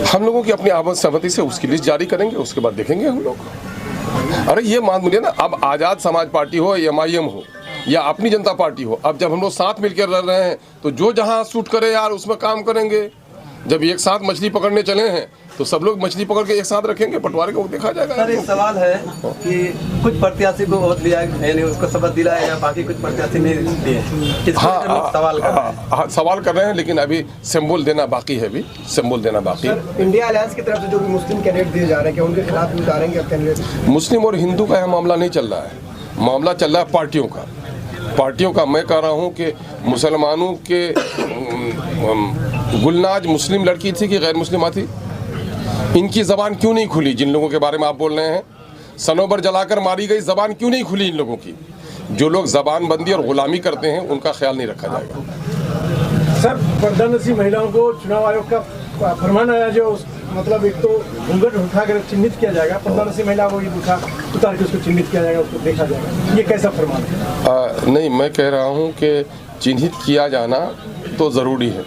हम लोगों की अपनी आपस सहमति से उसकी लिस्ट जारी करेंगे, उसके बाद देखेंगे हम लोग। अरे ये मान मुझे ना, अब आज़ाद समाज पार्टी हो, MIM हो या अपनी जनता पार्टी हो, अब जब हम लोग साथ मिलकर रह रहे हैं तो जो जहां सूट करे यार उसमें काम करेंगे। जब एक साथ मछली पकड़ने चले हैं तो सब लोग मछली पकड़ के एक साथ रखेंगे, बंटवारे को देखा जाएगा। सर एक सवाल है कि कुछ प्रत्याशी को वोट दिया है नहीं, उसको शपथ दिलाया, या बाकी कुछ प्रत्याशी नहीं दिए। हाँ, सवाल कर रहे हैं। हाँ, सवाल कर रहे हैं, लेकिन अभी सिंबल देना बाकी है, अभी सिंबल देना बाकी है। इंडिया अलायंस की तरफ से जो भी मुस्लिम कैंडिडेट दिए जा रहे हैं, क्या उनके खिलाफ भी उतारेंगे अब कैंडिडेट? मुस्लिम और हिंदू का यह मामला नहीं चल रहा है, मामला चल रहा है पार्टियों का। मैं कह रहा हूँ कि मुसलमानों के गुलनाज मुस्लिम लड़की थी कि गैर मुस्लिमा थी, इनकी ज़बान क्यों नहीं खुली? जिन लोगों के बारे में आप बोल रहे हैं, सनोबर जलाकर मारी गई, ज़बान क्यों नहीं खुली इन लोगों की? जो लोग ज़बान बंदी और गुलामी करते हैं उनका ख्याल नहीं रखा जाएगा। सर पर्दानशी महिलाओं को चुनाव आयोग का फरमान आया, जो मतलब एक तो घूंघट उठाकर चिन्हित किया जाएगा, पर्दानशी महिला को ये उतार के उसको चिन्हित किया जाएगा, उसको देखा जाएगा, ये कैसा फरमान है? नहीं, मैं कह रहा हूँ कि चिन्हित किया जाना तो ज़रूरी है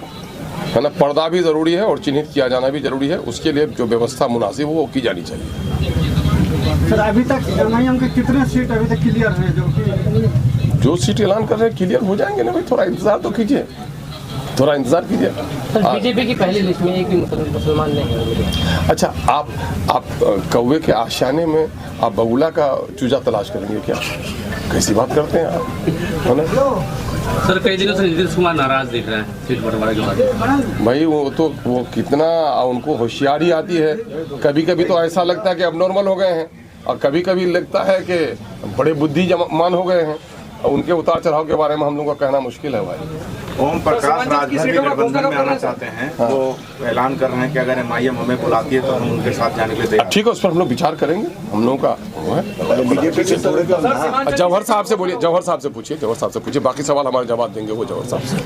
ना, पर्दा भी ज़रूरी है और चिन्हित किया जाना भी ज़रूरी है। उसके लिए जो व्यवस्था मुनासिब हो वो की जानी चाहिए। सर अभी तक MIM के कितने सीट अभी तक क्लियर है? जो सीट ऐलान कर रहे हैं क्लियर हो जाएंगे ना भाई, थोड़ा इंतज़ार तो कीजिए, थोड़ा इंतज़ार कीजिए। बीजेपी की पहली लिस्ट में एक भी मुसलमान नहीं है। अच्छा, आप कौवे के आशियाने में आप बगुला का चूजा तलाश करेंगे क्या? कैसी बात करते हैं आप, है ना? सर कई दिनों से नीतीश कुमार नाराज दिख रहे हैं सीट बंटवारे के बाद। भाई वो कितना उनको होशियारी आती है। कभी कभी तो ऐसा लगता है कि अब नॉर्मल हो गए हैं, और कभी कभी लगता है कि बड़े बुद्धिमान हो गए हैं। उनके उतार चढ़ाव के बारे में हम लोगों का कहना मुश्किल है भाई। ओम प्रकाश राजभर भी गठबंधन में आना चाहते हैं, वो ऐलान कर रहे हैं कि अगर MIM हमें बुलाती है तो हम उनके साथ जाने के लिए तैयार। ठीक है, उस पर हम लोग विचार करेंगे। हम लोगों का वो है। जौहर साहब से बोलिए, जौहर साहब से पूछिए, बाकी सवाल हमारे जवाब देंगे वो जौहर साहब से।